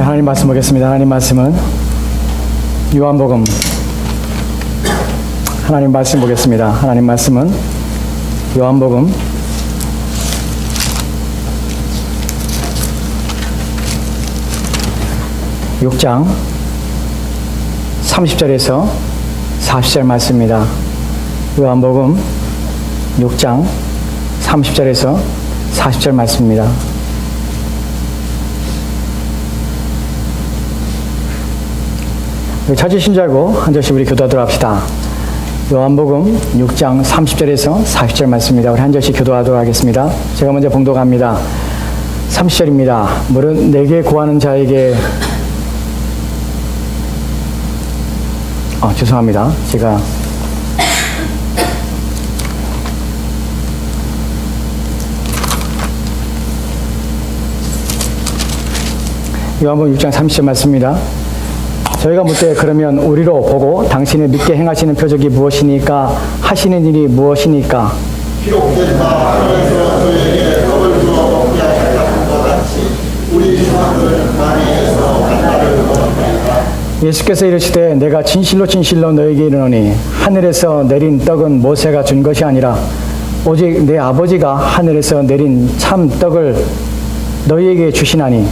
하나님 말씀 보겠습니다. 하나님 말씀은 요한복음, 하나님 말씀 보겠습니다. 하나님 말씀은 요한복음 6장 30절에서 40절 말씀입니다. 요한복음 6장 30절에서 40절 말씀입니다. 찾으신 줄 알고 한 절씩 우리 기도하도록 합시다. 요한복음 6장 30절에서 40절 말씀입니다. 우리 한 절씩 기도하도록 하겠습니다. 제가 먼저 봉독합니다. 30절입니다. 물은 내게 구하는 자에게 죄송합니다. 제가 요한복음 6장 30절 말씀입니다. 저희가 묻되 그러면 우리로 보고 당신을 믿게 행하시는 표적이 무엇이니까 하시는 일이 무엇이니까? 비록 우리가 하늘에서 저희에게 떡을 주어 먹게 하셨던 것 같이 우리 조상들은 만에서 만나를 먹었나이다. 예수께서 이르시되 내가 진실로 진실로 너에게 이르노니 하늘에서 내린 떡은 모세가 준 것이 아니라 오직 내 아버지가 하늘에서 내린 참 떡을 너희에게 주시나니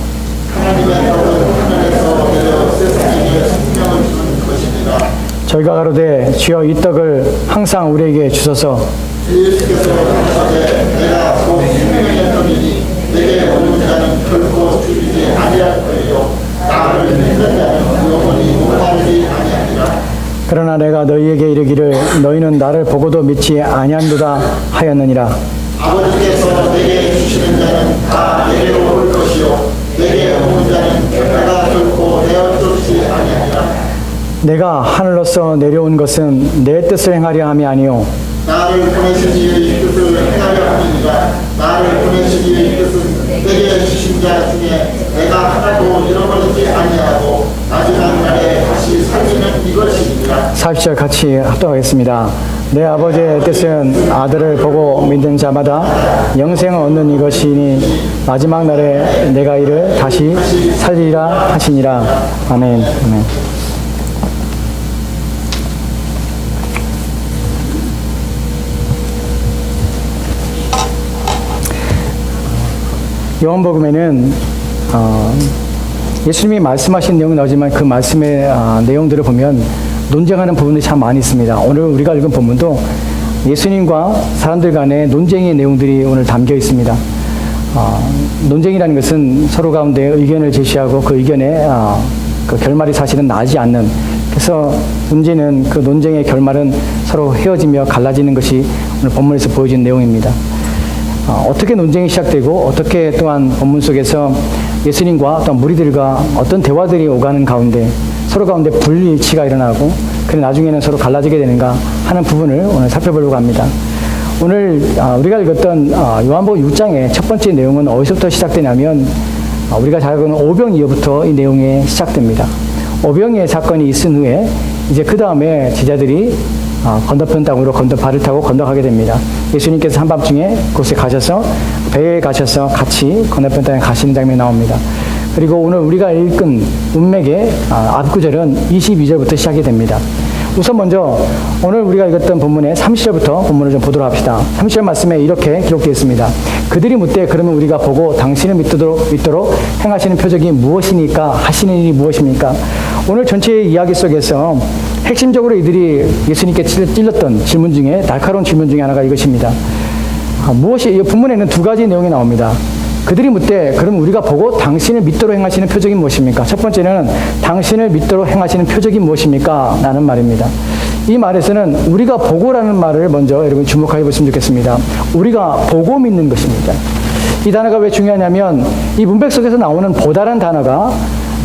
하나님의 떡은 하늘에서 내려 세상에게 생명을 주는 것입니다. 저희가 가로되 주여 이 떡을 항상 우리에게 주소서. 예수께서 하시되 내가 곧 생명의 떡이니 내게 오는 자는 결코 줄이지 아니할 거예요. 나를 믿는 자는 영원히 못 마르지 아니하리라. 그러나 내가 너희에게 이르기를 너희는 나를 보고도 믿지 아니한도다 하였느니라. 아버지께서 내게 주시는 자는 다 내게로 올 것이요 내게 오는 자는 내가 결코 내어 쫓지 아니하리라. 내가 하늘로서 내려온 것은 내 뜻을 행하려 함이 아니요 나를 보내신 이의 뜻을 행하려 함이니라. 나를 보내신 이의 뜻은 내게 주신 자 중에 내가 하나도 잃어버리지 아니하고 마지막 날에 다시 살리는 이것이니라. 40절 같이 합독하겠습니다. 내 아버지의 뜻은 아들을 보고 믿는 자마다 영생을 얻는 이것이니 마지막 날에 내가 이를 다시 살리리라 하시니라. 아멘. 아멘. 요한복음에는 예수님이 말씀하신 내용은 나오지만 그 말씀의 내용들을 보면 논쟁하는 부분들이 참 많이 있습니다. 오늘 우리가 읽은 본문도 예수님과 사람들 간의 논쟁의 내용들이 오늘 담겨 있습니다. 논쟁이라는 것은 서로 가운데 의견을 제시하고 그 의견의 그 결말이 사실은 나지 않는, 그래서 문제는 그 논쟁의 결말은 서로 헤어지며 갈라지는 것이 오늘 본문에서 보여진 내용입니다. 어떻게 논쟁이 시작되고 어떻게 또한 본문 속에서 예수님과 또한 무리들과 어떤 대화들이 오가는 가운데 서로 가운데 불일치가 일어나고 그래 나중에는 서로 갈라지게 되는가 하는 부분을 오늘 살펴보려고 합니다. 오늘 우리가 읽었던 요한복음 6장의 첫 번째 내용은 어디서부터 시작되냐면 우리가 잘 아는 오병이어부터 이 내용이 시작됩니다. 오병이어 사건이 있은 후에 이제 그 다음에 제자들이 건너편 땅으로 발을 타고 건너가게 됩니다. 예수님께서 한밤중에 그곳에 가셔서 배에 가셔서 같이 건너편 땅에 가시는 장면이 나옵니다. 그리고 오늘 우리가 읽은 문맥의 앞구절은 22절부터 시작이 됩니다. 우선 먼저 오늘 우리가 읽었던 본문의 30절부터 본문을 좀 보도록 합시다. 30절 말씀에 이렇게 기록되어 있습니다. 그들이 묻되 그러면 우리가 보고 당신을 믿도록 행하시는 표적이 무엇이니까 하시는 일이 무엇입니까? 오늘 전체의 이야기 속에서 핵심적으로 이들이 예수님께 찔렀던 질문 중에 날카로운 질문 중에 하나가 이것입니다. 이 본문에는 두 가지 내용이 나옵니다. 그들이 묻되 그럼 우리가 보고 당신을 믿도록 행하시는 표적이 무엇입니까? 첫 번째는 당신을 믿도록 행하시는 표적이 무엇입니까? 라는 말입니다. 이 말에서는 우리가 보고라는 말을 먼저 여러분 주목해 보시면 좋겠습니다. 우리가 보고 믿는 것입니다. 이 단어가 왜 중요하냐면 이 문맥 속에서 나오는 보다라는 단어가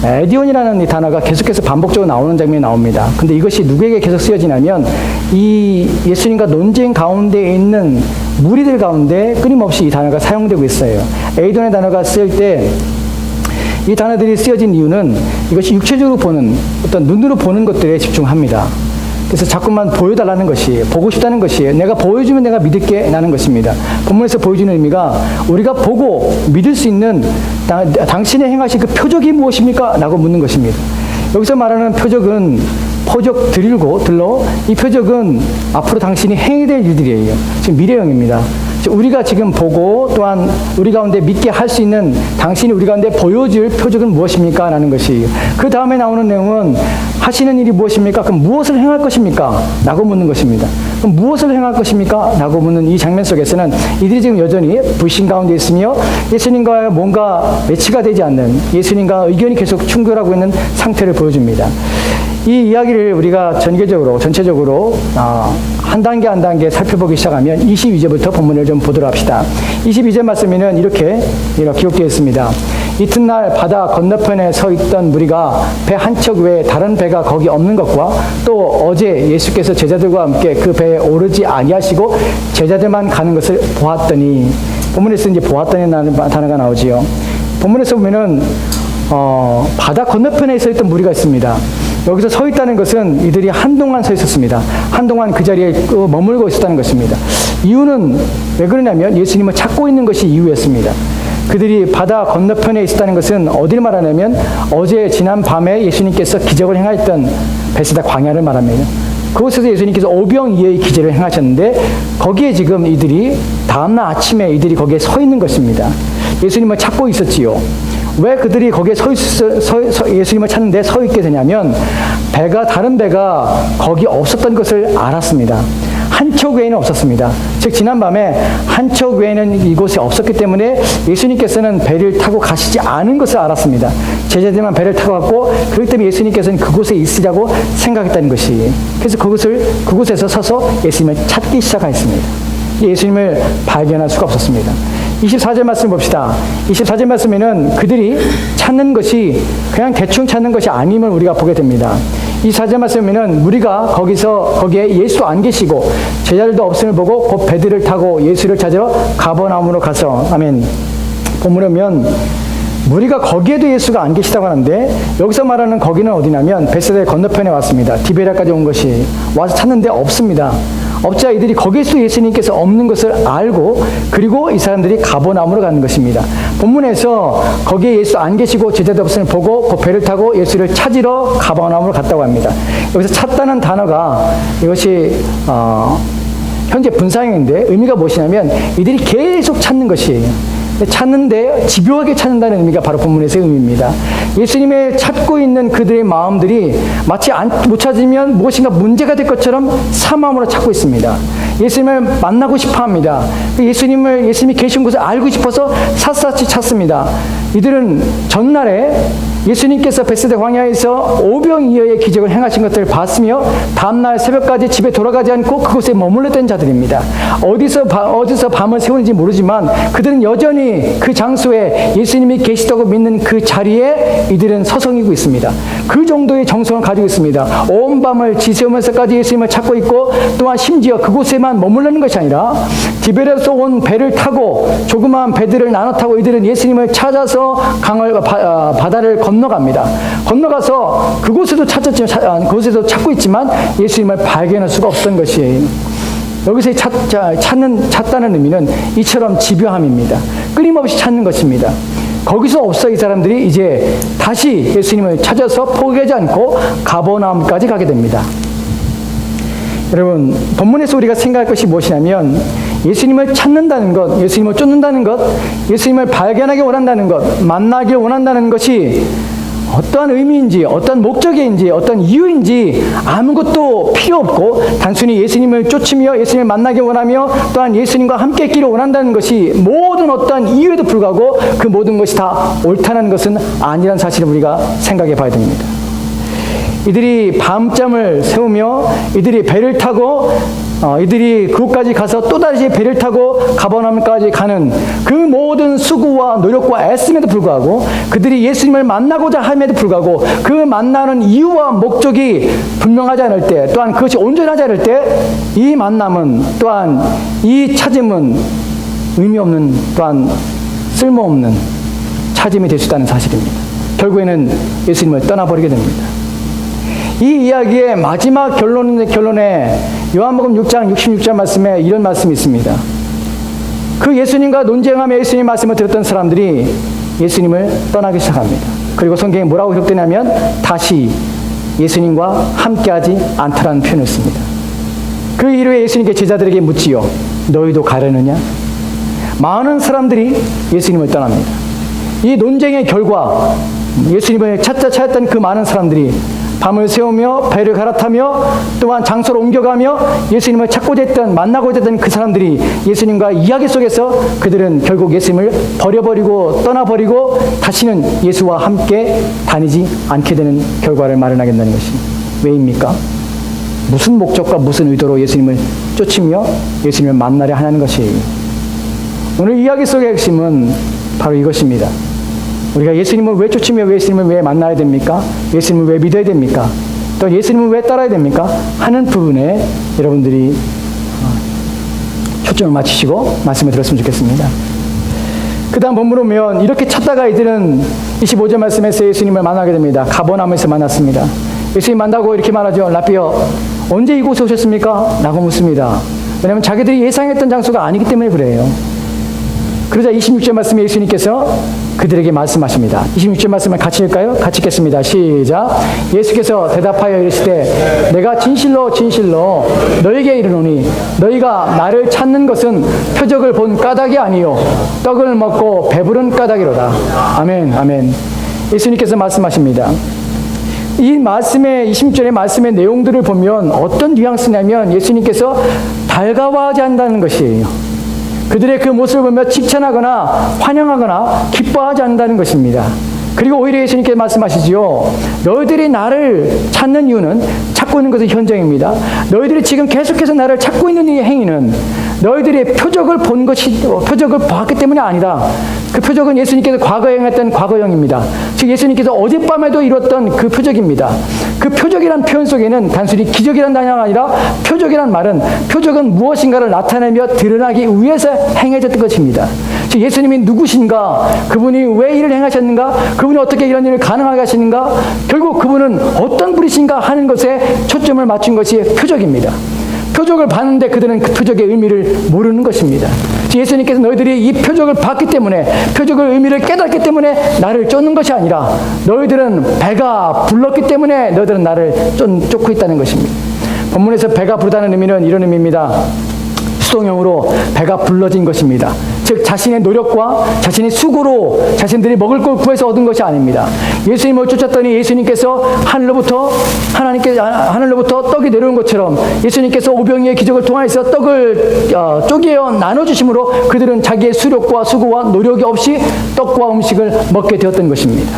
에디온이라는 이 단어가 계속해서 반복적으로 나오는 장면이 나옵니다. 근데 이것이 누구에게 계속 쓰여지냐면 이 예수님과 논쟁 가운데 있는 무리들 가운데 끊임없이 이 단어가 사용되고 있어요. 에디온의 단어가 쓰일 때 이 단어들이 쓰여진 이유는 이것이 육체적으로 보는 어떤 눈으로 보는 것들에 집중합니다. 그래서 자꾸만 보여달라는 것이에요. 보고 싶다는 것이에요. 내가 보여주면 내가 믿을게 라는 것입니다. 본문에서 보여주는 의미가 우리가 보고 믿을 수 있는 당신의 행하신 그 표적이 무엇입니까? 라고 묻는 것입니다. 여기서 말하는 표적은 표적 들로 이 표적은 앞으로 당신이 행해야 될 일들이에요. 지금 미래형입니다. 우리가 지금 보고 또한 우리 가운데 믿게 할 수 있는 당신이 우리 가운데 보여줄 표적은 무엇입니까? 라는 것이에요. 그 다음에 나오는 내용은 하시는 일이 무엇입니까? 그럼 무엇을 행할 것입니까? 라고 묻는 것입니다. 그럼 무엇을 행할 것입니까? 라고 묻는 이 장면 속에서는 이들이 지금 여전히 불신 가운데 있으며 예수님과 뭔가 매치가 되지 않는, 예수님과 의견이 계속 충돌하고 있는 상태를 보여줍니다. 이 이야기를 우리가 전체적으로 한 단계 한 단계 살펴보기 시작하면 22절부터 본문을 좀 보도록 합시다. 22절 말씀에는 이렇게 기록되어 있습니다. 이튿날 바다 건너편에 서 있던 무리가 배 한 척 외에 다른 배가 거기 없는 것과 또 어제 예수께서 제자들과 함께 그 배에 오르지 아니하시고 제자들만 가는 것을 보았더니, 본문에서 이제 보았더니 라는 단어가 나오지요. 본문에서 보면은 바다 건너편에 서 있던 무리가 있습니다. 여기서 서 있다는 것은 이들이 한동안 서 있었습니다. 한동안 그 자리에 머물고 있었다는 것입니다. 이유는 왜 그러냐면 예수님을 찾고 있는 것이 이유였습니다. 그들이 바다 건너편에 있었다는 것은 어디를 말하냐면 어제 지난 밤에 예수님께서 기적을 행하였던 베세다 광야를 말합니다. 그곳에서 예수님께서 오병이어의 기적을 행하셨는데 거기에 지금 이들이 다음날 아침에 이들이 거기에 서 있는 것입니다. 예수님을 찾고 있었지요. 왜 그들이 거기에 예수님을 찾는데 서 있게 되냐면 다른 배가 거기 없었던 것을 알았습니다. 한 척 외에는 없었습니다. 즉 지난밤에 한 척 외에는 이곳에 없었기 때문에 예수님께서는 배를 타고 가시지 않은 것을 알았습니다. 제자들만 배를 타고 갔고 그렇기 때문에 예수님께서는 그곳에 있으라고 생각했다는 것이, 그래서 그곳에서 서서 예수님을 찾기 시작하였습니다. 예수님을 발견할 수가 없었습니다. 24절 말씀 봅시다. 24절 말씀에는 그들이 찾는 것이 그냥 대충 찾는 것이 아님을 우리가 보게 됩니다. 24절 말씀에는 무리가 거기에 예수 안 계시고 제자들도 없음을 보고 곧 배들을 타고 예수를 찾으러 가버나움으로 가서, 아멘. 본문에 보면 무리가 거기에도 예수가 안 계시다고 하는데 여기서 말하는 거기는 어디냐면 베세다의 건너편에 왔습니다. 디베랴까지 온 것이 와서 찾는데 없습니다. 없자 이들이 거기에서 예수님께서 없는 것을 알고 그리고 이 사람들이 가버나움으로 가는 것입니다. 본문에서 거기에 예수 안 계시고 제자도 없음을 보고 그 배를 타고 예수를 찾으러 가버나움으로 갔다고 합니다. 여기서 찾다는 단어가 이것이 현재 분사형인데 의미가 무엇이냐면 이들이 계속 찾는 것이에요. 찾는데 집요하게 찾는다는 의미가 바로 본문에서의 의미입니다. 예수님을 찾고 있는 그들의 마음들이 마치 못 찾으면 무엇인가 문제가 될 것처럼 사마음으로 찾고 있습니다. 예수님을 만나고 싶어 합니다. 예수님이 계신 곳을 알고 싶어서 샅샅이 찾습니다. 이들은 전날에 예수님께서 베세다 광야에서 오병이어의 기적을 행하신 것들을 봤으며 다음날 새벽까지 집에 돌아가지 않고 그곳에 머물렀던 자들입니다. 어디서 밤을 새우는지 모르지만 그들은 여전히 그 장소에 예수님이 계시다고 믿는 그 자리에 이들은 서성이고 있습니다. 그 정도의 정성을 가지고 있습니다. 온 밤을 지새우면서까지 예수님을 찾고 있고 또한 심지어 그곳에만 머물르는 것이 아니라 디베랴에서 온 배를 타고 조그마한 배들을 나눠 타고 이들은 예수님을 찾아서 바다를 건너가서 그곳에도 그곳에도 찾고 있지만 예수님을 발견할 수가 없던 것이에요. 여기서 찾다는 의미는 이처럼 집요함입니다. 끊임없이 찾는 것입니다. 거기서 없어 이 사람들이 이제 다시 예수님을 찾아서 포기하지 않고 가버나움까지 가게 됩니다. 여러분, 본문에서 우리가 생각할 것이 무엇이냐면 예수님을 찾는다는 것, 예수님을 쫓는다는 것, 예수님을 발견하기 원한다는 것, 만나길 원한다는 것이 어떠한 의미인지, 어떤 목적인지, 어떤 이유인지 아무것도 필요 없고 단순히 예수님을 쫓으며 예수님을 만나기 원하며 또한 예수님과 함께 있기를 원한다는 것이 모든 어떠한 이유에도 불구하고 그 모든 것이 다 옳다는 것은 아니라는 사실을 우리가 생각해 봐야 됩니다. 이들이 밤잠을 새우며 이들이 배를 타고 이들이 그곳까지 가서 또다시 배를 타고 가버나움까지 가는 그 모든 수고와 노력과 애씀에도 불구하고 그들이 예수님을 만나고자 함에도 불구하고 그 만나는 이유와 목적이 분명하지 않을 때 또한 그것이 온전하지 않을 때 이 만남은 또한 이 찾음은 의미 없는 또한 쓸모없는 찾음이 될 수 있다는 사실입니다. 결국에는 예수님을 떠나버리게 됩니다. 이 이야기의 마지막 결론에 요한복음 6장 66절 말씀에 이런 말씀이 있습니다. 그 예수님과 논쟁하며 예수님 말씀을 들었던 사람들이 예수님을 떠나기 시작합니다. 그리고 성경에 뭐라고 기록되냐면 다시 예수님과 함께하지 않다라는 표현을 씁니다. 그 이후에 예수님께 제자들에게 묻지요. 너희도 가려느냐? 많은 사람들이 예수님을 떠납니다. 이 논쟁의 결과 예수님을 찾았던 그 많은 사람들이 밤을 새우며 배를 갈아타며 또한 장소를 옮겨가며 예수님을 찾고자 했던 만나고자 했던 그 사람들이 예수님과 이야기 속에서 그들은 결국 예수님을 버려버리고 떠나버리고 다시는 예수와 함께 다니지 않게 되는 결과를 마련하게 된다는 것입니다. 왜입니까? 무슨 목적과 무슨 의도로 예수님을 쫓으며 예수님을 만나려 하는 것이에요. 오늘 이야기 속의 핵심은 바로 이것입니다. 우리가 예수님을 왜 쫓으며 예수님을 왜 만나야 됩니까? 예수님을 왜 믿어야 됩니까? 또 예수님을 왜 따라야 됩니까? 하는 부분에 여러분들이 초점을 맞추시고 말씀을 들었으면 좋겠습니다. 그 다음 본문을 보면 이렇게 찾다가 이들은 25절 말씀에서 예수님을 만나게 됩니다. 가버나움에서 만났습니다. 예수님 만나고 이렇게 말하죠. 라삐어, 언제 이곳에 오셨습니까? 라고 묻습니다. 왜냐하면 자기들이 예상했던 장소가 아니기 때문에 그래요. 그러자 26절 말씀에 예수님께서 그들에게 말씀하십니다. 26절 말씀을 같이 읽을까요? 같이 읽겠습니다. 시작. 예수께서 대답하여 이르시되 내가 진실로 진실로 너희에게 이르노니 너희가 나를 찾는 것은 표적을 본 까닭이 아니요 떡을 먹고 배부른 까닭이로다. 아멘, 아멘. 예수님께서 말씀하십니다. 이 말씀의 26절의 말씀의 내용들을 보면 어떤 뉘앙스냐면 예수님께서 달가워하지 않는다는 것이에요. 그들의 그 모습을 보며 칭찬하거나 환영하거나 기뻐하지 않는다는 것입니다. 그리고 오히려 예수님께 말씀하시지요. 너희들이 나를 찾는 이유는 찾고 있는 것은 현장입니다. 너희들이 지금 계속해서 나를 찾고 있는 이 행위는 너희들이 표적을 표적을 보았기 때문이 아니다. 그 표적은 예수님께서 과거에 행했던 과거형입니다. 즉 예수님께서 어젯밤에도 이뤘던 그 표적입니다. 그 표적이란 표현 속에는 단순히 기적이란 단어가 아니라 표적이란 말은 표적은 무엇인가를 나타내며 드러나기 위해서 행해졌던 것입니다. 즉 예수님이 누구신가? 그분이 왜 일을 행하셨는가? 그분이 어떻게 이런 일을 가능하게 하시는가? 결국 그분은 어떤 분이신가 하는 것에 초점을 맞춘 것이 표적입니다. 표적을 봤는데 그들은 그 표적의 의미를 모르는 것입니다. 예수님께서 너희들이 이 표적을 봤기 때문에 표적의 의미를 깨닫기 때문에 나를 쫓는 것이 아니라 너희들은 배가 불렀기 때문에 너희들은 나를 쫓고 있다는 것입니다. 본문에서 배가 부르다는 의미는 이런 의미입니다. 수동형으로 배가 불러진 것입니다. 즉 자신의 노력과 자신의 수고로 자신들이 먹을 걸 구해서 얻은 것이 아닙니다. 예수님을 쫓았더니 예수님께서 하늘로부터 떡이 내려온 것처럼 예수님께서 오병이의 기적을 통해서 떡을 쪼개어 나눠주심으로 그들은 자기의 수력과 수고와 노력이 없이 떡과 음식을 먹게 되었던 것입니다.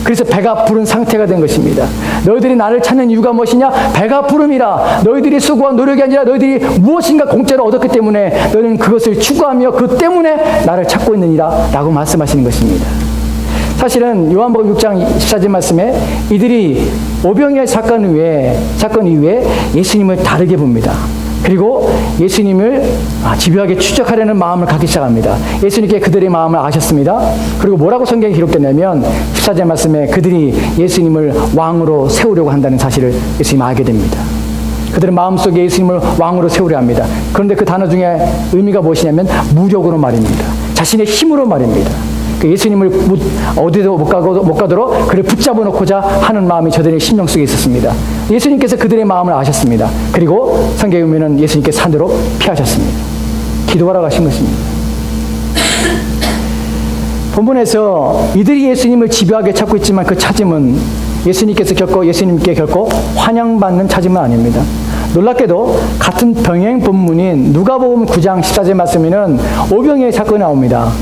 그래서 배가 부른 상태가 된 것입니다. 너희들이 나를 찾는 이유가 무엇이냐? 배가 부름이라. 너희들이 수고한 노력이 아니라 너희들이 무엇인가 공짜로 얻었기 때문에 너희는 그것을 추구하며 그 때문에 나를 찾고 있느니라 라고 말씀하시는 것입니다. 사실은 요한복음 6장 14절 말씀에 이들이 오병이의 사건 이후에 예수님을 다르게 봅니다. 그리고 예수님을 집요하게 추적하려는 마음을 갖기 시작합니다. 예수님께 그들의 마음을 아셨습니다. 그리고 뭐라고 성경에 기록됐냐면 14절 말씀에 그들이 예수님을 왕으로 세우려고 한다는 사실을 예수님이 알게 됩니다. 그들의 마음속에 예수님을 왕으로 세우려 합니다. 그런데 그 단어 중에 의미가 무엇이냐면 무력으로 말입니다. 자신의 힘으로 말입니다. 예수님을 어디도 못 가도록 그를 붙잡아 놓고자 하는 마음이 저들의 심령 속에 있었습니다. 예수님께서 그들의 마음을 아셨습니다. 그리고 성경에 보면 예수님께서 산으로 피하셨습니다. 기도하러 가신 것입니다. 본문에서 이들이 예수님을 집요하게 찾고 있지만 그 찾음은 예수님께 결코 환영받는 찾음은 아닙니다. 놀랍게도 같은 병행 본문인 누가복음 9장 14절 말씀에는 오병이의 사건이 나옵니다.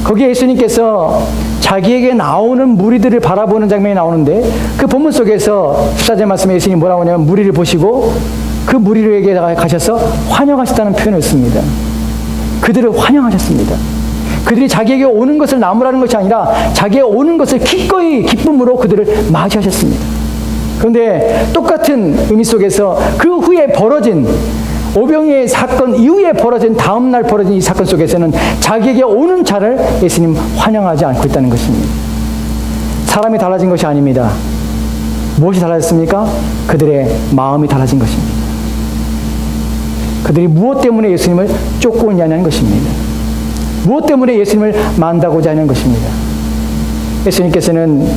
거기에 예수님께서 자기에게 나오는 무리들을 바라보는 장면이 나오는데 그 본문 속에서 14절 말씀에 예수님이 뭐라고 하냐면 무리를 보시고 그 무리에게 가셔서 환영하셨다는 표현을 씁니다. 그들을 환영하셨습니다. 그들이 자기에게 오는 것을 나무라는 것이 아니라 자기에게 오는 것을 기꺼이 기쁨으로 그들을 맞이하셨습니다. 그런데 똑같은 의미 속에서 그 후에 벌어진 오병이의 사건 이후에 다음 날 벌어진 이 사건 속에서는 자기에게 오는 자를 예수님 환영하지 않고 있다는 것입니다. 사람이 달라진 것이 아닙니다. 무엇이 달라졌습니까? 그들의 마음이 달라진 것입니다. 그들이 무엇 때문에 예수님을 쫓고 있냐는 것입니다. 무엇 때문에 예수님을 만나고자 하는 것입니다. 예수님께서는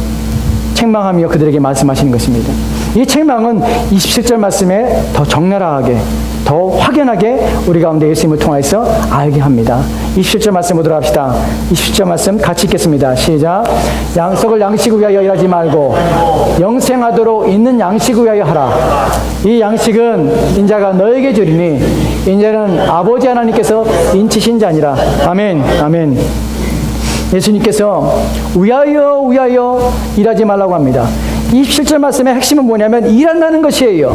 책망하며 그들에게 말씀하시는 것입니다. 이 책망은 27절 말씀에 더 적나라하게, 더 확연하게 우리 가운데 예수님을 통하여서 알게 합니다. 27절 말씀 보도록 합시다. 27절 말씀 같이 읽겠습니다. 시작. 양석을 양식을 위하여 일하지 말고 영생하도록 있는 양식을 위하여 하라. 이 양식은 인자가 너에게 주리니 인자는 아버지 하나님께서 인치신 자니라. 아멘. 아멘. 예수님께서 위하여 일하지 말라고 합니다. 27절 말씀의 핵심은 뭐냐면 일한다는 것이에요.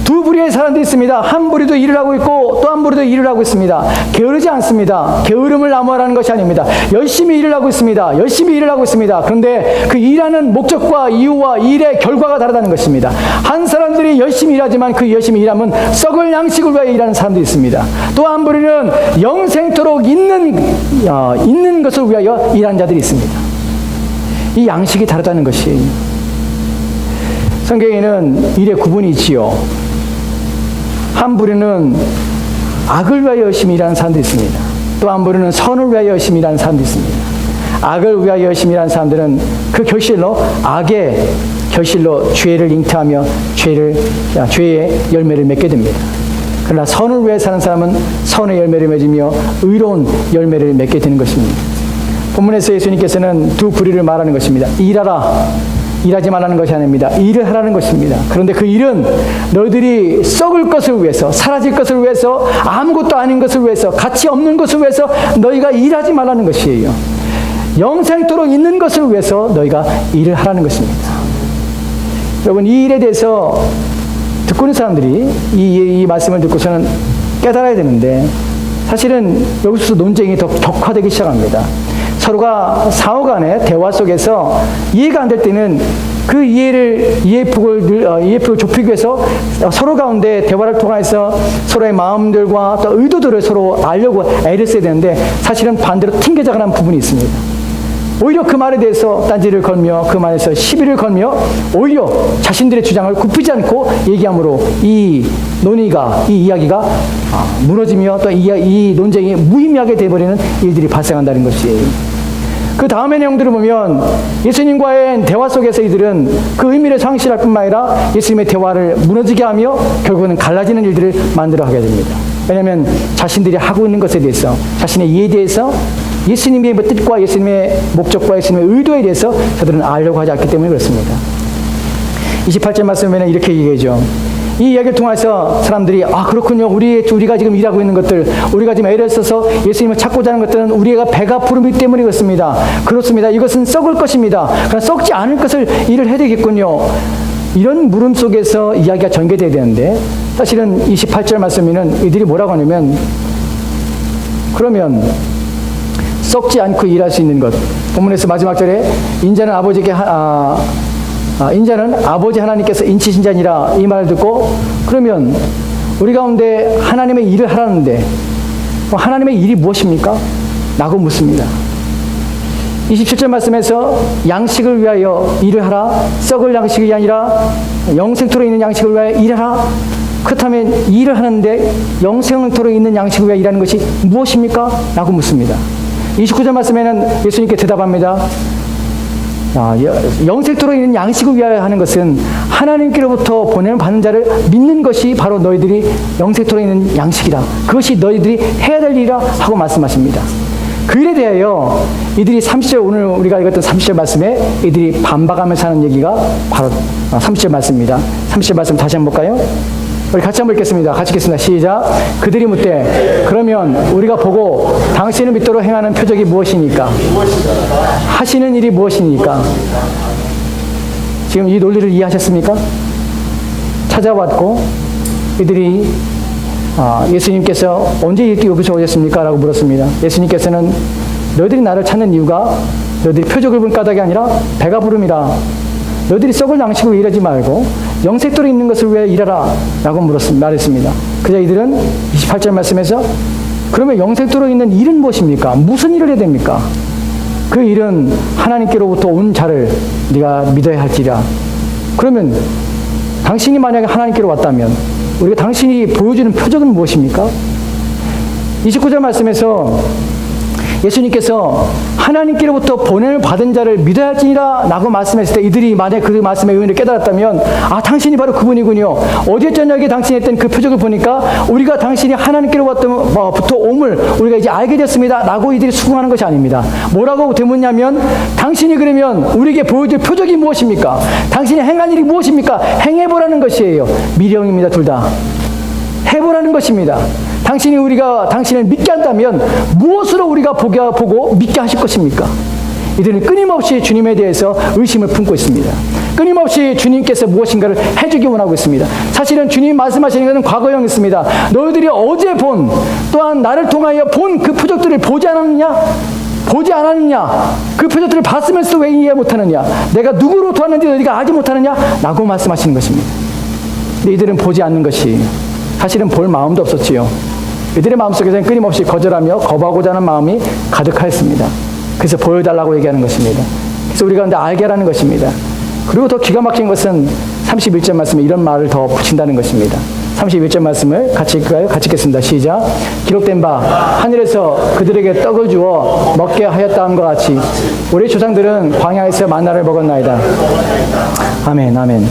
두 부류의 사람들이 있습니다. 한 부류도 일을 하고 있고 또 한 부류도 일을 하고 있습니다. 게으르지 않습니다. 게으름을 나무라는 것이 아닙니다. 열심히 일을 하고 있습니다. 열심히 일을 하고 있습니다. 그런데 그 일하는 목적과 이유와 일의 결과가 다르다는 것입니다. 한 사람들이 열심히 일하지만 그 열심히 일하면 썩을 양식을 위하여 일하는 사람들이 있습니다. 또 한 부류는 영생토록 있는 것을 위하여 일하는 자들이 있습니다. 이 양식이 다르다는 것이 성경에는 일의 구분이 있지요. 한 부류는 악을 위하여 열심히 일하는 사람도 있습니다. 또 한 부류는 선을 위하여 열심히 일하는 사람도 있습니다. 악을 위하여 열심히 일하는 사람들은 그 결실로 악의 결실로 죄를 잉태하며 죄의 열매를 맺게 됩니다. 그러나 선을 위해 사는 사람은 선의 열매를 맺으며 의로운 열매를 맺게 되는 것입니다. 본문에서 예수님께서는 두 부류를 말하는 것입니다. 일하지 말라는 것이 아닙니다. 일을 하라는 것입니다. 그런데 그 일은 너희들이 썩을 것을 위해서, 사라질 것을 위해서, 아무것도 아닌 것을 위해서, 가치 없는 것을 위해서 너희가 일하지 말라는 것이에요. 영생토록 있는 것을 위해서 너희가 일을 하라는 것입니다. 여러분, 이 일에 대해서 듣고 있는 사람들이 이 말씀을 듣고서는 깨달아야 되는데 사실은 여기서 논쟁이 더 격화되기 시작합니다. 서로가 상호 간의 대화 속에서 이해가 안 될 때는 그 이해폭을 좁히기 위해서 서로 가운데 대화를 통해서 서로의 마음들과 또 의도들을 서로 알려고 애를 써야 되는데 사실은 반대로 튕겨져가는 부분이 있습니다. 오히려 그 말에 대해서 딴지를 걸며 그 말에서 시비를 걸며 오히려 자신들의 주장을 굽히지 않고 얘기함으로 이 논의가, 이 이야기가 무너지며 또 이 논쟁이 무의미하게 되어버리는 일들이 발생한다는 것이에요. 그 다음의 내용들을 보면 예수님과의 대화 속에서 이들은 그 의미를 상실할 뿐만 아니라 예수님의 대화를 무너지게 하며 결국은 갈라지는 일들을 만들어가게 됩니다. 왜냐하면 자신들이 하고 있는 것에 대해서, 자신의 이해에 대해서 예수님의 뜻과 예수님의 목적과 예수님의 의도에 대해서 저들은 알려고 하지 않기 때문에 그렇습니다. 28절 말씀에는 이렇게 얘기하죠. 이 이야기를 통해서 사람들이 그렇군요. 우리가 지금 일하고 있는 것들, 우리가 지금 애를 써서 예수님을 찾고자 하는 것들은 우리가 배가 부르기 때문에 그렇습니다. 그렇습니다. 이것은 썩을 것입니다. 그러나 썩지 않을 것을 일을 해야 되겠군요. 이런 물음 속에서 이야기가 전개돼야 되는데 사실은 28절 말씀에는 이들이 뭐라고 하냐면 그러면 썩지 않고 일할 수 있는 것. 본문에서 마지막 절에 인자는 아버지 하나님께서 인치신 자니라 이 말을 듣고 그러면 우리 가운데 하나님의 일을 하라는데 하나님의 일이 무엇입니까? 라고 묻습니다. 27절 말씀에서 양식을 위하여 일을 하라. 썩을 양식이 아니라 영생토록 있는 양식을 위하여 일하라. 그렇다면 일을 하는데 영생토록 있는 양식을 위하여 일하는 것이 무엇입니까? 라고 묻습니다. 29절 말씀에는 예수님께 대답합니다. 영생토록 있는 양식을 위하여 하는 것은 하나님께로부터 보냄을 받는 자를 믿는 것이 바로 너희들이 영생토록 있는 양식이다. 그것이 너희들이 해야 될 일이라 하고 말씀하십니다. 그 일에 대하여 이들이 30절, 오늘 우리가 읽었던 30절 말씀에 이들이 반박하면서 하는 얘기가 바로 30절 말씀입니다. 30절 말씀 다시 한번 볼까요? 우리 같이 한번 읽겠습니다. 같이 읽겠습니다. 시작. 그들이 묻되 그러면 우리가 보고 당신을 믿도록 행하는 표적이 무엇이니까? 하시는 일이 무엇이니까? 지금 이 논리를 이해하셨습니까? 찾아왔고 이들이 예수님께서 언제 여기서 오셨습니까? 라고 물었습니다. 예수님께서는 너희들이 나를 찾는 이유가 너희들이 표적을 본 까닭이 아니라 배가 부름이라. 너희들이 썩을 양식으로 일하지 말고 영생토록 있는 것을 위해 일하라 라고 말했습니다. 그자 이들은 28절 말씀에서 그러면 영생토록 있는 일은 무엇입니까? 무슨 일을 해야 됩니까? 그 일은 하나님께로부터 온 자를 네가 믿어야 할지라. 그러면 당신이 만약에 하나님께로 왔다면 우리가 당신이 보여주는 표적은 무엇입니까? 29절 말씀에서 예수님께서 하나님께로부터 보냄을 받은 자를 믿어야 할지니라 라고 말씀했을 때 이들이 만약 그 말씀의 의미를 깨달았다면 당신이 바로 그분이군요. 어제 저녁에 당신이 했던 그 표적을 보니까 우리가 당신이 하나님께로부터 옴을 우리가 이제 알게 됐습니다 라고 이들이 수긍하는 것이 아닙니다. 뭐라고 되묻냐면 당신이 그러면 우리에게 보여줄 표적이 무엇입니까? 당신이 행한 일이 무엇입니까? 행해보라는 것이에요. 미령입니다. 둘 다. 해보라는 것입니다. 우리가 당신을 믿게 한다면 무엇으로 우리가 보고 믿게 하실 것입니까? 이들은 끊임없이 주님에 대해서 의심을 품고 있습니다. 끊임없이 주님께서 무엇인가를 해주기 원하고 있습니다. 사실은 주님 말씀하시는 것은 과거형 있습니다. 너희들이 어제 또한 나를 통하여 본 그 표적들을 보지 않았느냐? 그 표적들을 봤으면서 왜 이해 못하느냐? 내가 누구로 도왔는지 너희가 알지 못하느냐? 라고 말씀하시는 것입니다. 근데 이들은 보지 않는 것이 사실은 볼 마음도 없었지요. 이들의 마음속에서는 끊임없이 거절하며 거부하고자 하는 마음이 가득하였습니다. 그래서 보여달라고 얘기하는 것입니다. 그래서 우리가 근데 알게 하라는 것입니다. 그리고 더 기가 막힌 것은 31절 말씀에 이런 말을 더 붙인다는 것입니다. 31절 말씀을 같이 읽겠습니다. 시작. 기록된 바 하늘에서 그들에게 떡을 주어 먹게 하였다 함과 같이 우리 조상들은 광야에서 만나를 먹었나이다. 아멘, 아멘.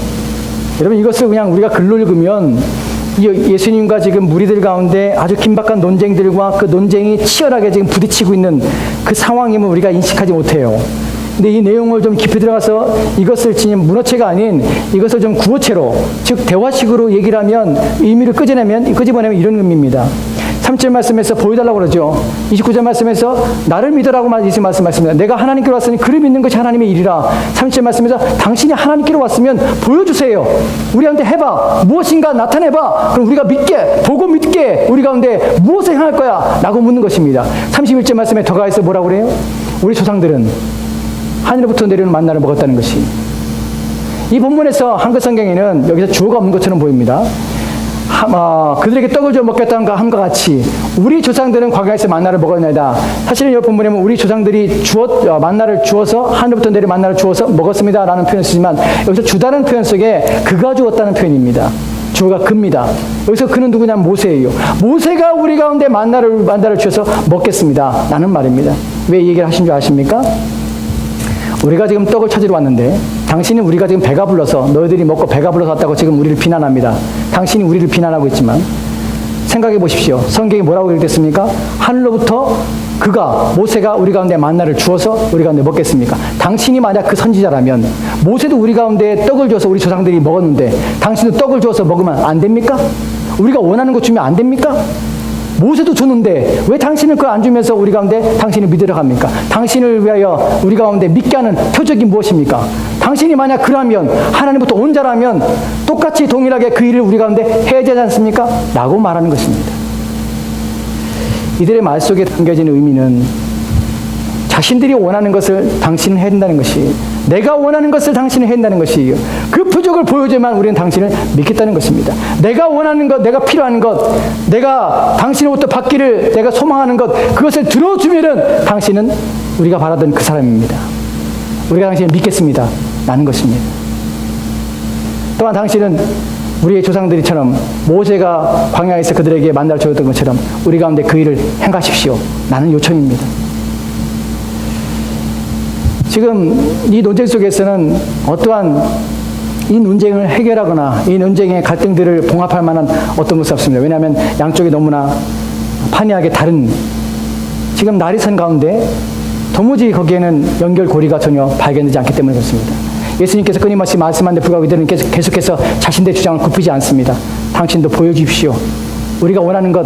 여러분 이것을 그냥 우리가 글로 읽으면 예수님과 지금 무리들 가운데 아주 긴박한 논쟁들과 그 논쟁이 치열하게 지금 부딪히고 있는 그 상황임을 우리가 인식하지 못해요. 근데 이 내용을 좀 깊이 들어가서 이것을 지금 문어체가 아닌 이것을 좀 구어체로, 즉 대화식으로 얘기를 하면 의미를 끄집어내면 이런 의미입니다. 3절 말씀에서 보여달라고 그러죠. 29절 말씀에서 나를 믿으라고 예수님 말씀하십니다. 내가 하나님께로 왔으니 그를 믿는 것이 하나님의 일이라. 30절 말씀에서 당신이 하나님께로 왔으면 보여주세요. 우리한테 해봐. 무엇인가 나타내봐. 그럼 우리가 보고 믿게 우리 가운데 무엇을 향할 거야? 라고 묻는 것입니다. 31절 말씀에 더 가해서 뭐라고 그래요? 우리 조상들은 하늘로부터 내려오는 만나를 먹었다는 것이. 이 본문에서 한글 성경에는 여기서 주어가 없는 것처럼 보입니다. 그들에게 떡을 줘 먹겠다는 함과 같이 우리 조상들은 광야에서 만나를 먹었나이다. 사실은 이 본문에 보면 우리 조상들이 만나를 주어서 하늘부터 내려 만나를 주어서 먹었습니다 라는 표현을 쓰지만 여기서 주다는 표현 속에 그가 주었다는 표현입니다. 주어가 그입니다. 여기서 그는 누구냐면 모세예요. 모세가 우리 가운데 만나를 주어서 먹겠습니다 라는 말입니다. 왜 이 얘기를 하신 줄 아십니까? 우리가 지금 떡을 찾으러 왔는데 당신은 우리가 지금 배가 불러서 너희들이 먹고 배가 불러서 왔다고 지금 우리를 비난합니다. 당신이 우리를 비난하고 있지만 생각해 보십시오. 성경이 뭐라고 기록됐습니까? 하늘로부터 모세가 우리 가운데 만나를 주어서 우리 가운데 먹겠습니까? 당신이 만약 그 선지자라면 모세도 우리 가운데 떡을 주어서 우리 조상들이 먹었는데 당신도 떡을 주어서 먹으면 안 됩니까? 우리가 원하는 거 주면 안 됩니까? 모세도 주는데 왜 당신은 그걸 안 주면서 우리 가운데 당신을 믿으러 갑니까? 당신을 위하여 우리 가운데 믿게 하는 표적이 무엇입니까? 당신이 만약 그라면 하나님부터 온 자라면 똑같이 동일하게 그 일을 우리 가운데 해야 되지 않습니까? 라고 말하는 것입니다. 이들의 말 속에 담겨진 의미는 자신들이 원하는 것을 당신은 해야 된다는 것이, 내가 원하는 것을 당신은 해야 된다는 것이에요. 그 표적을 보여줘야만 우리는 당신을 믿겠다는 것입니다. 내가 원하는 것, 내가 필요한 것, 내가 당신으로부터 받기를 내가 소망하는 것, 그것을 들어주면은 당신은 우리가 바라던 그 사람입니다. 우리가 당신을 믿겠습니다 라는 것입니다. 또한 당신은 우리의 조상들이처럼 모세가 광야에서 그들에게 만나를 주었던 것처럼 우리 가운데 그 일을 행하십시오 라는 요청입니다. 지금 이 논쟁 속에서는 어떠한 이 논쟁을 해결하거나 이 논쟁의 갈등들을 봉합할 만한 어떤 것이 없습니다. 왜냐하면 양쪽이 너무나 판이하게 다른 지금 나리선 가운데 도무지 거기에는 연결고리가 전혀 발견되지 않기 때문에 그렇습니다. 예수님께서 끊임없이 말씀하는데 불구하고 이들은 계속해서 자신들의 주장을 굽히지 않습니다. 당신도 보여주십시오. 우리가 원하는 것,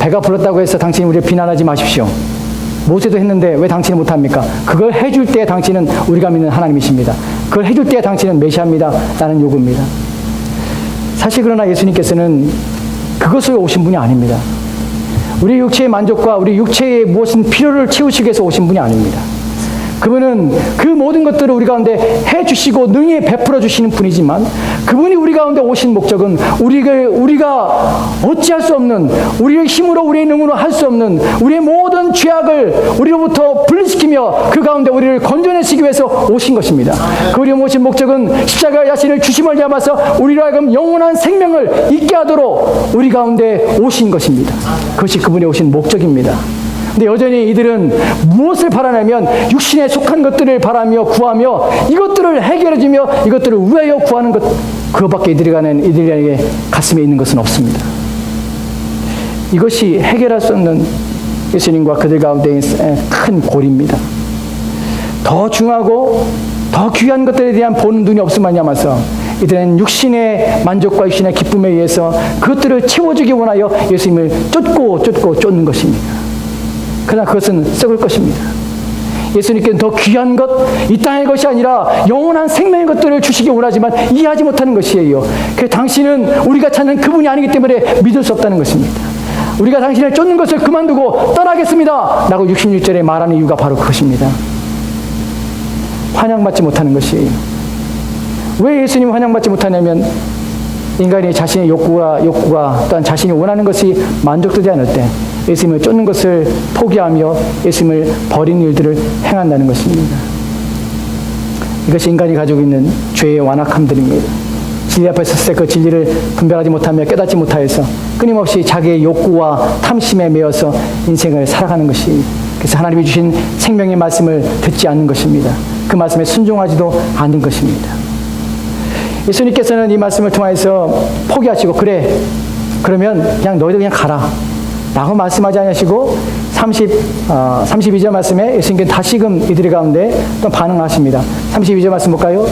배가 불렀다고 해서 당신이 우리를 비난하지 마십시오. 모세도 했는데 왜 당신은 못합니까? 그걸 해줄 때 당신은 우리가 믿는 하나님이십니다. 그걸 해줄 때 당신은 메시아입니다 라는 요구입니다. 사실 그러나 예수님께서는 그것을 오신 분이 아닙니다. 우리 육체의 만족과 우리 육체의 무엇인 필요를 채우시기 위해서 오신 분이 아닙니다. 그분은 그 모든 것들을 우리 가운데 해주시고 능히 베풀어 주시는 분이지만 그분이 우리 가운데 오신 목적은 우리가 어찌할 수 없는, 우리의 힘으로 우리의 능으로 할 수 없는 우리의 모든 죄악을 우리로부터 분리시키며 그 가운데 우리를 건져내시기 위해서 오신 것입니다. 그 우리 오신 목적은 십자가 자신을 주심을 담아서 우리로 하여금 영원한 생명을 있게 하도록 우리 가운데 오신 것입니다. 그것이 그분이 오신 목적입니다. 근데 여전히 이들은 무엇을 바라냐면 육신에 속한 것들을 바라며 구하며 이것들을 해결해주며 이것들을 위하여 구하는 것, 그것밖에 이들에게 가슴에 있는 것은 없습니다. 이것이 해결할 수 없는 예수님과 그들 가운데의 큰 고리입니다. 더 중하고 더 귀한 것들에 대한 보는 눈이 없음만 야마서 이들은 육신의 만족과 육신의 기쁨에 의해서 그것들을 채워주기 원하여 예수님을 쫓는 것입니다. 그러나 그것은 썩을 것입니다. 예수님께는 더 귀한 것, 이 땅의 것이 아니라 영원한 생명의 것들을 주시기 원하지만 이해하지 못하는 것이에요. 그래서 당신은 우리가 찾는 그분이 아니기 때문에 믿을 수 없다는 것입니다. 우리가 당신을 쫓는 것을 그만두고 떠나겠습니다 라고 66절에 말하는 이유가 바로 그것입니다. 환영받지 못하는 것이에요. 왜 예수님이 환영받지 못하냐면 인간이 자신의 욕구가 또한 자신이 원하는 것이 만족되지 않을 때 예수님을 쫓는 것을 포기하며 예수님을 버린 일들을 행한다는 것입니다. 이것이 인간이 가지고 있는 죄의 완악함들입니다. 진리 앞에 섰을 때 그 진리를 분별하지 못하며 깨닫지 못하여서 끊임없이 자기의 욕구와 탐심에 매여서 인생을 살아가는 것이, 그래서 하나님이 주신 생명의 말씀을 듣지 않는 것입니다. 그 말씀에 순종하지도 않는 것입니다. 예수님께서는 이 말씀을 통해서 포기하시고 그러면 그냥 너희들 그냥 가라 라고 말씀하지 않으시고 32절 말씀에 예수님께서 다시금 이들의 가운데 또 반응하십니다. 32절 말씀 볼까요?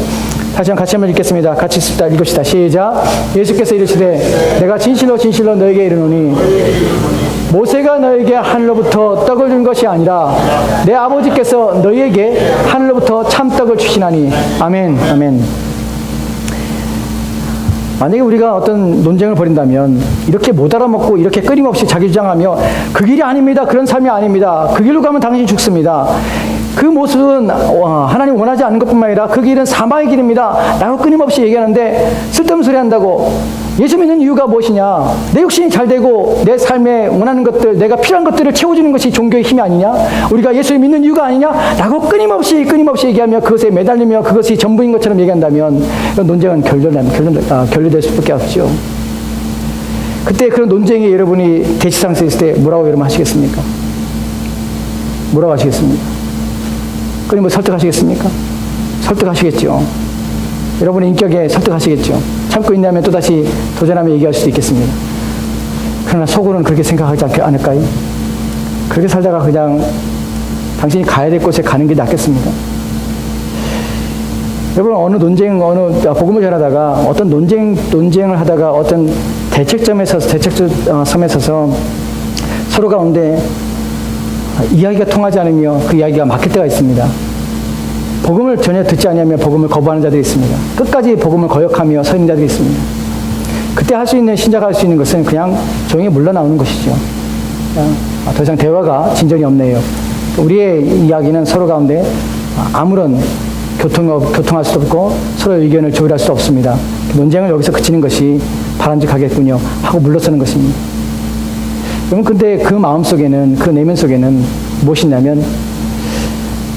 다시 한번 읽겠습니다. 같이 읽읍시다. 시작. 예수께서 이르시되 내가 진실로 너에게 이르노니 모세가 너에게 하늘로부터 떡을 준 것이 아니라 내 아버지께서 너희에게 하늘로부터 참떡을 주시나니. 아멘. 아멘. 만약에 우리가 어떤 논쟁을 벌인다면 이렇게 못 알아먹고 이렇게 끊임없이 자기 주장하며 그 길이 아닙니다. 그런 삶이 아닙니다. 그 길로 가면 당신이 죽습니다. 그 모습은 하나님 원하지 않는 것뿐만 아니라 그 길은 사망의 길입니다 라고 끊임없이 얘기하는데 쓸데없는 소리 한다고. 예수 믿는 이유가 무엇이냐? 내 욕심이 잘 되고 내 삶에 원하는 것들, 내가 필요한 것들을 채워주는 것이 종교의 힘이 아니냐? 우리가 예수를 믿는 이유가 아니냐? 라고 끊임없이 얘기하며 그것에 매달리며 그것이 전부인 것처럼 얘기한다면 논쟁은 결렬될 수밖에 없죠. 그때 그런 논쟁에 여러분이 대치상태에 있을 때 뭐라고 여러분 하시겠습니까? 뭐라고 하시겠습니까? 끊임없이 설득하시겠습니까? 설득하시겠죠. 여러분의 인격에 설득하시겠죠. 참고 있냐면 또다시 도전하며 얘기할 수도 있겠습니다. 그러나 속으로는 그렇게 생각하지 않을까요? 그렇게 살다가 그냥 당신이 가야 될 곳에 가는 게 낫겠습니까? 여러분, 어느 복음을 전하다가 어떤 논쟁을 하다가 어떤 대책점에 서서 서로 가운데 이야기가 통하지 않으며 그 이야기가 막힐 때가 있습니다. 복음을 전혀 듣지 않으며 복음을 거부하는 자들이 있습니다. 끝까지 복음을 거역하며 서 있는 자들이 있습니다. 그때 신자가 할 수 있는 것은 그냥 조용히 물러나오는 것이죠. 더 이상 대화가 진전이 없네요. 우리의 이야기는 서로 가운데 아무런 교통할 수도 없고 서로의 의견을 조율할 수도 없습니다. 논쟁을 여기서 그치는 것이 바람직하겠군요 하고 물러서는 것입니다. 여러분, 근데 그 마음 속에는, 그 내면 속에는 무엇이 있냐면,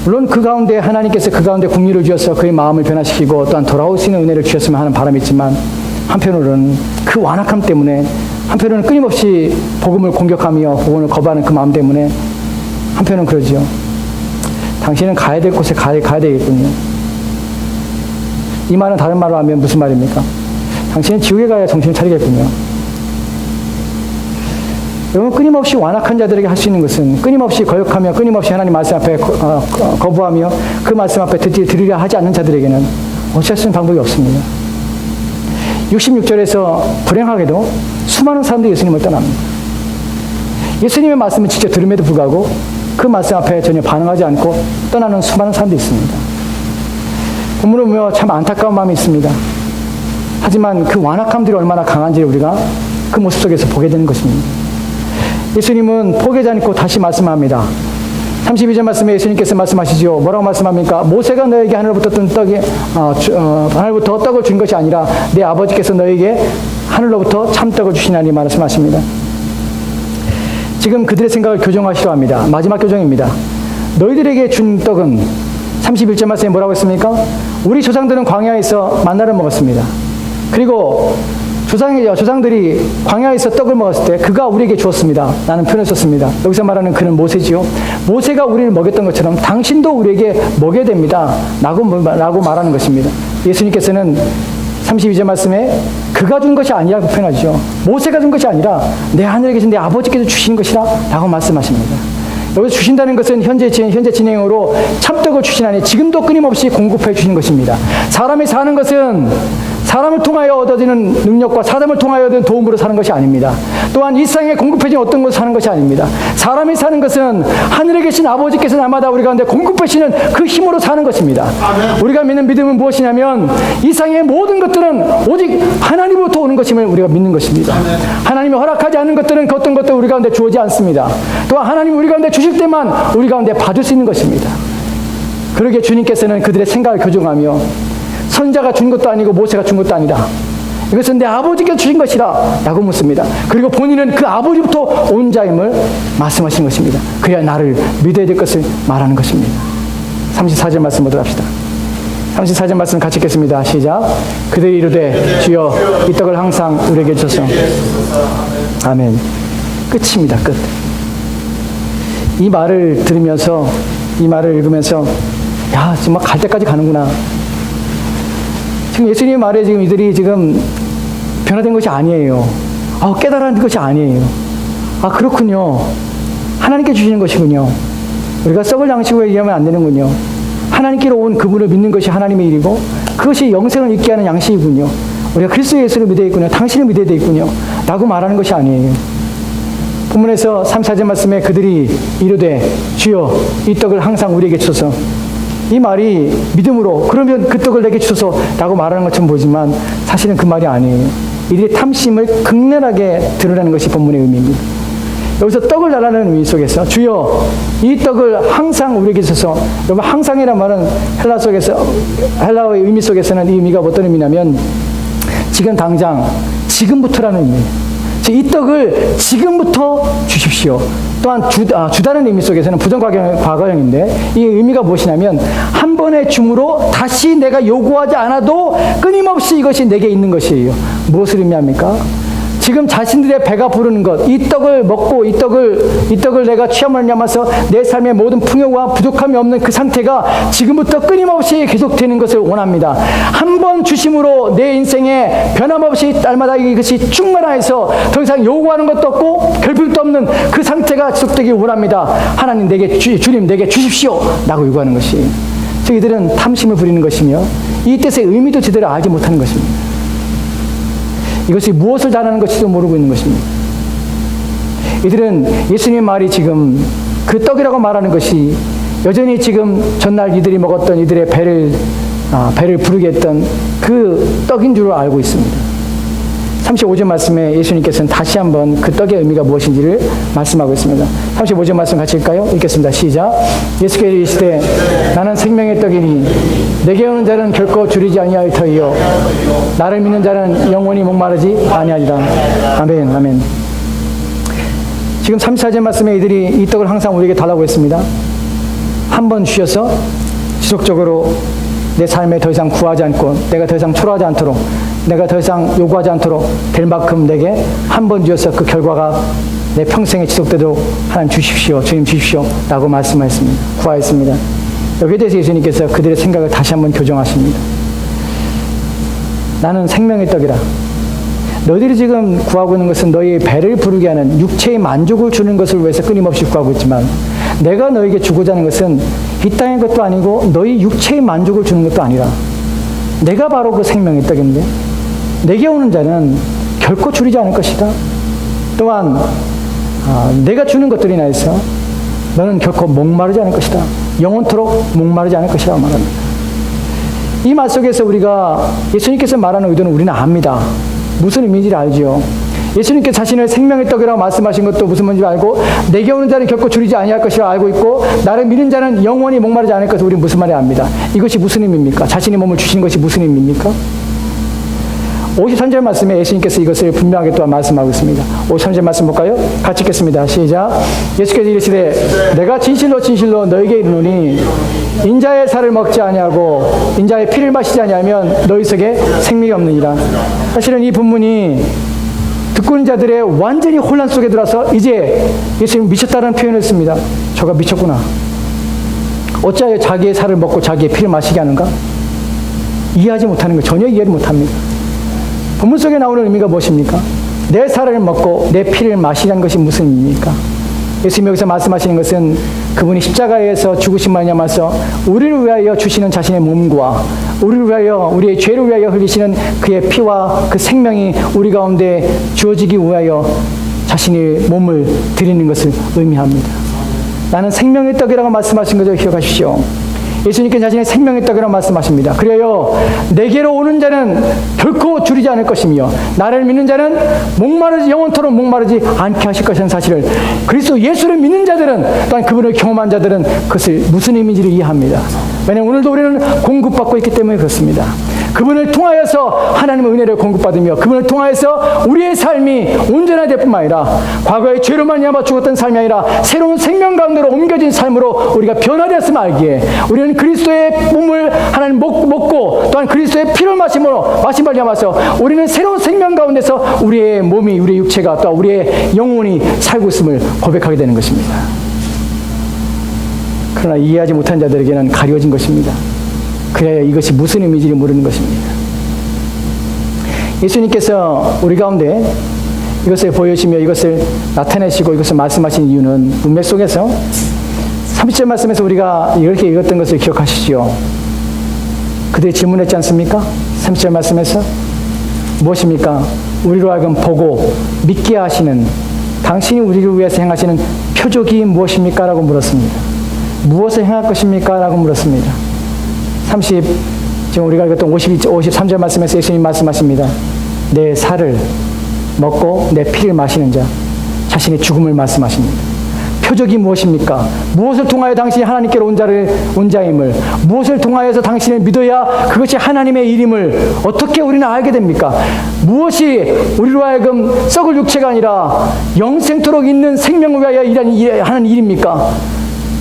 물론 그 가운데 하나님께서 그 가운데 국리를 주셔서 그의 마음을 변화시키고 또한 돌아올 수 있는 은혜를 주셨으면 하는 바람이 있지만, 한편으로는 그 완악함 때문에, 한편으로는 끊임없이 복음을 공격하며 복음을 거부하는 그 마음 때문에 한편은 그러지요. 당신은 가야 될 곳에 가야 되겠군요. 이 말은 다른 말로 하면 무슨 말입니까? 당신은 지옥에 가야 정신을 차리겠군요. 여러분, 끊임없이 완악한 자들에게 할 수 있는 것은 끊임없이 거역하며 끊임없이 하나님 말씀 앞에 거부하며 그 말씀 앞에 들으려 하지 않는 자들에게는 어찌할 수 있는 방법이 없습니다. 66절에서 불행하게도 수많은 사람들이 예수님을 떠납니다. 예수님의 말씀을 직접 들음에도 불구하고 그 말씀 앞에 전혀 반응하지 않고 떠나는 수많은 사람들이 있습니다. 본문을 보며 참 안타까운 마음이 있습니다. 하지만 그 완악함들이 얼마나 강한지를 우리가 그 모습 속에서 보게 되는 것입니다. 예수님은 포기하지 않고 다시 말씀합니다. 32절 말씀에 예수님께서 말씀하시죠. 뭐라고 말씀합니까? 모세가 너에게 하늘로부터 뜬 떡이 하늘부터 떡을 준 것이 아니라 내 아버지께서 너에게 하늘로부터 참떡을 주시나니 말씀하십니다. 지금 그들의 생각을 교정하시려 합니다. 마지막 교정입니다. 너희들에게 준 떡은 31절 말씀에 뭐라고 했습니까? 우리 조상들은 광야에서 만나를 먹었습니다. 그리고 조상들이 광야에서 떡을 먹었을 때 그가 우리에게 주었습니다. 라는 표현을 썼습니다. 여기서 말하는 그는 모세지요. 모세가 우리를 먹였던 것처럼 당신도 우리에게 먹여야 됩니다. 라고 말하는 것입니다. 예수님께서는 32절 말씀에 그가 준 것이 아니라고 표현하죠. 모세가 준 것이 아니라 내 하늘에 계신 내 아버지께서 주신 것이라 라고 말씀하십니다. 여기서 주신다는 것은 현재 진행으로 참떡을 주시나니 지금도 끊임없이 공급해 주시는 것입니다. 사람이 사는 것은 사람을 통하여 얻어지는 능력과 사람을 통하여 얻은 도움으로 사는 것이 아닙니다. 또한 일상에 공급해진 어떤 것을 사는 것이 아닙니다. 사람이 사는 것은 하늘에 계신 아버지께서 날마다 우리 가운데 공급하시는 그 힘으로 사는 것입니다. 우리가 믿는 믿음은 무엇이냐면 이 세상의 모든 것들은 오직 하나님으로부터 오는 것임을 우리가 믿는 것입니다. 하나님이 허락하지 않는 것들은 그 어떤 것도 우리 가운데 주어지지 않습니다. 또한 하나님 우리 가운데 주실 때만 우리 가운데 받을 수 있는 것입니다. 그러기에 주님께서는 그들의 생각을 교정하며 선자가 준 것도 아니고 모세가 준 것도 아니다. 이것은 내 아버지께서 주신 것이라 라고 묻습니다. 그리고 본인은 그 아버지부터 온 자임을 말씀하신 것입니다. 그래야 나를 믿어야 될 것을 말하는 것입니다. 34절 말씀 보도록 합시다. 34절 말씀 같이 읽겠습니다. 시작. 그들이 이르되 주여 이 떡을 항상 우리에게 주소서. 아멘. 끝입니다. 끝. 이 말을 들으면서 이 말을 읽으면서 야 정말 갈 때까지 가는구나. 지금 예수님의 말에 지금 이들이 지금 변화된 것이 아니에요. 깨달은 것이 아니에요. 그렇군요. 하나님께 주시는 것이군요. 우리가 썩을 양식으로 얘기하면 안 되는군요. 하나님께로 온 그분을 믿는 것이 하나님의 일이고 그것이 영생을 잊게 하는 양식이군요. 우리가 그리스도 예수를 믿어야 있군요. 당신을 믿어야 되겠군요. 라고 말하는 것이 아니에요. 본문에서 34절 말씀에 그들이 이르되 주여 이 떡을 항상 우리에게 주소서. 이 말이 믿음으로 그러면 그 떡을 내게 주소서 라고 말하는 것처럼 보이지만 사실은 그 말이 아니에요. 이들의 탐심을 극렬하게 드러내는 것이 본문의 의미입니다. 여기서 떡을 달라는 의미 속에서 주여 이 떡을 항상 우리에게 주소서. 여러분 항상이라는 말은 헬라어의 의미 속에서는 이 의미가 어떤 의미냐면 지금 당장 지금부터라는 의미예요. 이 떡을 지금부터 주십시오. 또한 주다는 의미 속에서는 부정과거형인데 이 의미가 무엇이냐면 한 번의 줌으로 다시 내가 요구하지 않아도 끊임없이 이것이 내게 있는 것이에요. 무엇을 의미합니까? 지금 자신들의 배가 부르는 것, 이 떡을 먹고 이 떡을 내가 취함하면서 내 삶의 모든 풍요와 부족함이 없는 그 상태가 지금부터 끊임없이 계속되는 것을 원합니다. 한 번 주심으로 내 인생에 변함없이 날마다 이것이 충만해서 더 이상 요구하는 것도 없고 결핍도 없는 그 상태가 지속되길 원합니다. 하나님 내게 주님 내게 주십시오 라고 요구하는 것이 즉 이들은 탐심을 부리는 것이며 이 뜻의 의미도 제대로 알지 못하는 것입니다. 이것이 무엇을 달하는 것인지도 모르고 있는 것입니다. 이들은 예수님의 말이 지금 그 떡이라고 말하는 것이 여전히 지금 전날 이들이 먹었던 이들의 배를 부르게 했던 그 떡인 줄 알고 있습니다. 35절 말씀에 예수님께서는 다시 한번 그 떡의 의미가 무엇인지를 말씀하고 있습니다. 35절 말씀 같이 읽을까요? 읽겠습니다. 시작. 예수께서 이르시되 나는 생명의 떡이니 내게 오는 자는 결코 줄이지 아니할 터이요 나를 믿는 자는 영원히 목마르지 아니하리라. 아멘. 아멘. 지금 34절 말씀에 이들이 이 떡을 항상 우리에게 달라고 했습니다. 한 번 주셔서 지속적으로 내 삶에 더 이상 구하지 않고 내가 더 이상 초라하지 않도록 내가 더 이상 요구하지 않도록 될 만큼 내게 한 번 주셔서 그 결과가 내 평생에 지속되도록 하나님 주십시오. 주님 주십시오. 라고 말씀하셨습니다. 구하였습니다. 여기에 대해서 예수님께서 그들의 생각을 다시 한번 교정하십니다. 나는 생명의 떡이라. 너희들이 지금 구하고 있는 것은 너희의 배를 부르게 하는 육체의 만족을 주는 것을 위해서 끊임없이 구하고 있지만 내가 너희에게 주고자 하는 것은 이 땅의 것도 아니고 너희 육체의 만족을 주는 것도 아니라 내가 바로 그 생명의 떡인데 내게 오는 자는 결코 줄이지 않을 것이다. 또한 내가 주는 것들이 나에서 너는 결코 목마르지 않을 것이다. 영원토록 목마르지 않을 것이라고 말합니다. 이 말 속에서 우리가 예수님께서 말하는 의도는 우리는 압니다. 무슨 의미인지를 알죠. 예수님께 자신을 생명의 떡이라고 말씀하신 것도 무슨 말인지 알고, 내게 오는 자는 결코 줄이지 아니할 것이라 알고 있고, 나를 믿는 자는 영원히 목마르지 않을 것을 우리는 무슨 말인지 압니다. 이것이 무슨 의미입니까? 자신의 몸을 주시는 것이 무슨 의미입니까? 53절 말씀에 예수님께서 이것을 분명하게 또한 말씀하고 있습니다. 53절 말씀 볼까요? 같이 읽겠습니다. 시작. 예수께서 이르시되 내가 진실로 진실로 너에게 이르노니 인자의 살을 먹지 아니하고 인자의 피를 마시지 아니하면 너희 속에 생명이 없느니라. 사실은 이 본문이 듣고 있는 자들의 완전히 혼란 속에 들어서 이제 예수님 미쳤다는 표현을 씁니다. 저가 미쳤구나. 어찌하여 자기의 살을 먹고 자기의 피를 마시게 하는가? 이해하지 못하는 거, 전혀 이해를 못합니다. 본문 속에 나오는 의미가 무엇입니까? 내 살을 먹고 내 피를 마시라는 것이 무슨 의미입니까? 예수님이 여기서 말씀하시는 것은 그분이 십자가에서 죽으심만 아니하면서 우리를 위하여 주시는 자신의 몸과 우리를 위하여, 우리의 죄를 위하여 흘리시는 그의 피와 그 생명이 우리 가운데 주어지기 위하여 자신의 몸을 드리는 것을 의미합니다. 나는 생명의 떡이라고 말씀하신 것을 기억하십시오. 예수님께서 자신의 생명의 떡이라고 말씀하십니다. 그래요, 내게로 오는 자는 결코 줄이지 않을 것이며 나를 믿는 자는 영원토록 목마르지 않게 하실 것이라는 사실을, 그리스도 예수를 믿는 자들은, 또한 그분을 경험한 자들은 그것을 무슨 의미인지를 이해합니다. 왜냐하면 오늘도 우리는 공급받고 있기 때문에 그렇습니다. 그분을 통하여서 하나님의 은혜를 공급받으며 그분을 통하여서 우리의 삶이 온전하될 뿐만 아니라 과거의 죄로 말미암아 죽었던 삶이 아니라 새로운 생명 가운데로 옮겨진 삶으로 우리가 변화되었음을 알기에 우리는 그리스도의 몸을 하나님 먹고 또한 그리스도의 피를 마심으로 말미암아서 우리는 새로운 생명 가운데서 우리의 몸이, 우리의 육체가 또 우리의 영혼이 살고 있음을 고백하게 되는 것입니다. 그러나 이해하지 못한 자들에게는 가려진 것입니다. 그래야 이것이 무슨 의미인지를 모르는 것입니다. 예수님께서 우리 가운데 이것을 보여주시며 이것을 나타내시고 이것을 말씀하신 이유는 문맥 속에서 30절 말씀에서 우리가 이렇게 읽었던 것을 기억하시지요. 그들이 질문했지 않습니까? 30절 말씀에서 무엇입니까? 우리로 하여금 보고 믿게 하시는, 당신이 우리를 위해서 행하시는 표적이 무엇입니까? 라고 물었습니다. 무엇을 행할 것입니까? 라고 물었습니다. 지금 우리가 읽었던 53절 말씀에서 예수님 말씀하십니다. 내 살을 먹고 내 피를 마시는 자, 자신의 죽음을 말씀하십니다. 표적이 무엇입니까? 무엇을 통하여 당신이 하나님께로 온 자임을, 무엇을 통하여서 당신을 믿어야 그것이 하나님의 일임을 어떻게 우리는 알게 됩니까? 무엇이 우리로 하여금 썩을 육체가 아니라 영생토록 있는 생명을 위하여 하는 일입니까?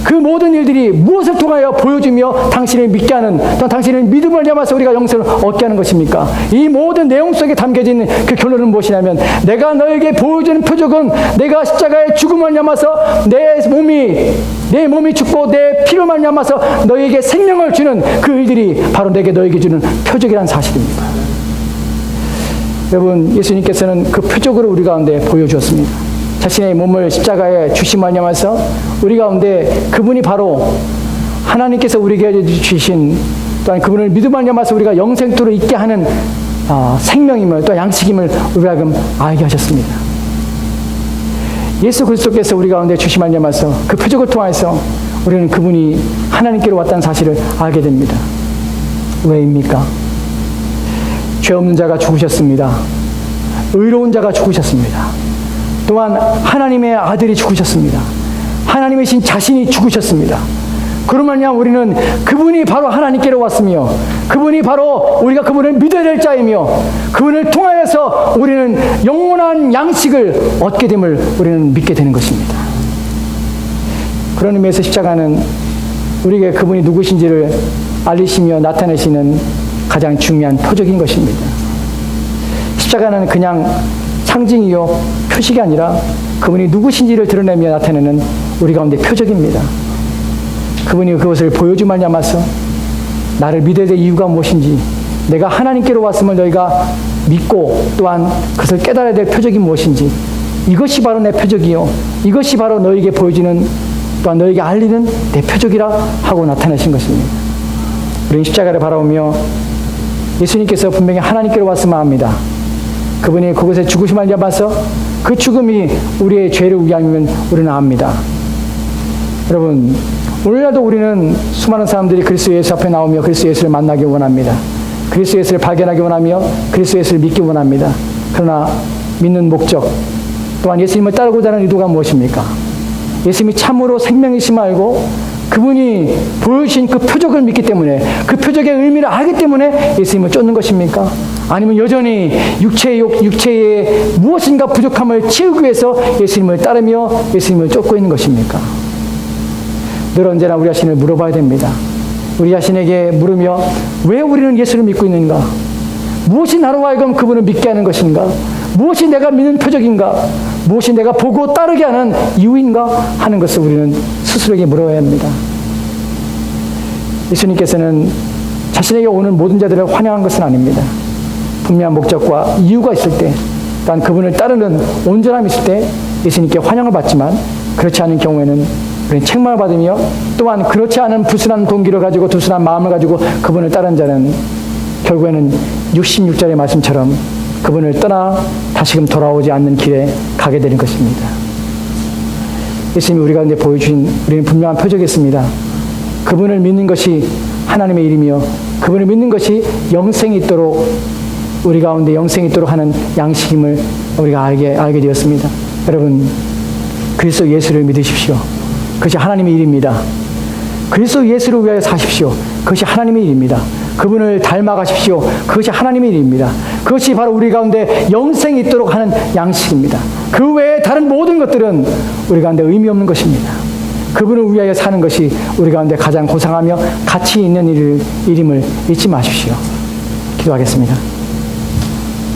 그 모든 일들이 무엇을 통하여 보여주며 당신을 믿게 하는, 또 당신의 믿음을 담아서 우리가 영생을 얻게 하는 것입니까? 이 모든 내용 속에 담겨진 그 결론은 무엇이냐면, 내가 너에게 보여주는 표적은 내가 십자가의 죽음을 담아서 내 몸이 죽고 내 피를 말미암아서 너에게 생명을 주는 그 일들이 바로 너에게 주는 표적이라는 사실입니다. 여러분, 예수님께서는 그 표적으로 우리 가운데 보여주었습니다. 자신의 몸을 십자가에 주심을 말미암아서 우리 가운데 그분이 바로 하나님께서 우리에게 주신, 또한 그분을 믿음을 말미암아서 우리가 영생토록 있게 하는 생명임을, 또 양식임을 우리가 알게 하셨습니다. 예수 그리스도께서 우리 가운데 주심을 말미암아서 그 표적을 통해서 우리는 그분이 하나님께로 왔다는 사실을 알게 됩니다. 왜입니까? 죄 없는 자가 죽으셨습니다. 의로운 자가 죽으셨습니다. 또한 하나님의 아들이 죽으셨습니다. 하나님이신 자신이 죽으셨습니다. 그러면요, 우리는 그분이 바로 하나님께로 왔으며 그분이 바로 우리가 그분을 믿어야 될 자이며 그분을 통하여서 우리는 영원한 양식을 얻게 됨을 우리는 믿게 되는 것입니다. 그런 의미에서 십자가는 우리에게 그분이 누구신지를 알리시며 나타내시는 가장 중요한 표적인 것입니다. 십자가는 그냥 상징이요 표식이 아니라 그분이 누구신지를 드러내며 나타내는 우리 가운데 표적입니다. 그분이 그것을 보여주만 말미암아서 나를 믿어야 될 이유가 무엇인지, 내가 하나님께로 왔음을 너희가 믿고 또한 그것을 깨달아야 될 표적이 무엇인지, 이것이 바로 내 표적이요, 이것이 바로 너에게 보여주는, 또한 너에게 알리는 내 표적이라 하고 나타내신 것입니다. 우리는 십자가를 바라보며 예수님께서 분명히 하나님께로 왔음을 압니다. 그분이 그곳에 죽으심을 말미암아서 그 죽음이 우리의 죄를 위함이면 우리는 압니다. 여러분, 오늘날도 우리는 수많은 사람들이 그리스도 예수 앞에 나오며 그리스도 예수를 만나기 원합니다. 그리스도 예수를 발견하기 원하며 그리스도 예수를 믿기 원합니다. 그러나 믿는 목적, 또한 예수님을 따르고자 하는 의도가 무엇입니까? 예수님이 참으로 생명이심을 알고 그분이 보여주신 그 표적을 믿기 때문에, 그 표적의 의미를 알기 때문에 예수님을 쫓는 것입니까? 아니면 여전히 육체의 무엇인가 부족함을 채우기 위해서 예수님을 따르며 예수님을 쫓고 있는 것입니까? 늘 언제나 우리 자신을 물어봐야 됩니다. 우리 자신에게 물으며 왜 우리는 예수를 믿고 있는가? 무엇이 나로 하여금 그분을 믿게 하는 것인가? 무엇이 내가 믿는 표적인가? 무엇이 내가 보고 따르게 하는 이유인가? 하는 것을 우리는 스스로에게 물어야 합니다. 예수님께서는 자신에게 오는 모든 자들을 환영한 것은 아닙니다. 분명한 목적과 이유가 있을 때, 또한 그분을 따르는 온전함이 있을 때 예수님께 환영을 받지만, 그렇지 않은 경우에는 우리는 책망을 받으며, 또한 그렇지 않은 불순한 동기를 가지고 두순한 마음을 가지고 그분을 따르는 자는 결국에는 66절의 말씀처럼 그분을 떠나 다시금 돌아오지 않는 길에 가게 되는 것입니다. 예수님이 우리 가운데 보여주신 우리는 분명한 표적이 있습니다. 그분을 믿는 것이 하나님의 일이며 그분을 믿는 것이 영생이 있도록, 우리 가운데 영생이 있도록 하는 양식임을 우리가 알게 되었습니다. 여러분, 그리스도 예수를 믿으십시오. 그것이 하나님의 일입니다. 그리스도 예수를 위하여 사십시오. 그것이 하나님의 일입니다. 그분을 닮아가십시오. 그것이 하나님의 일입니다. 그것이 바로 우리 가운데 영생이 있도록 하는 양식입니다. 그 외에 다른 모든 것들은 우리 가운데 의미 없는 것입니다. 그분을 위하여 사는 것이 우리 가운데 가장 고상하며 가치 있는 일임을 잊지 마십시오. 기도하겠습니다.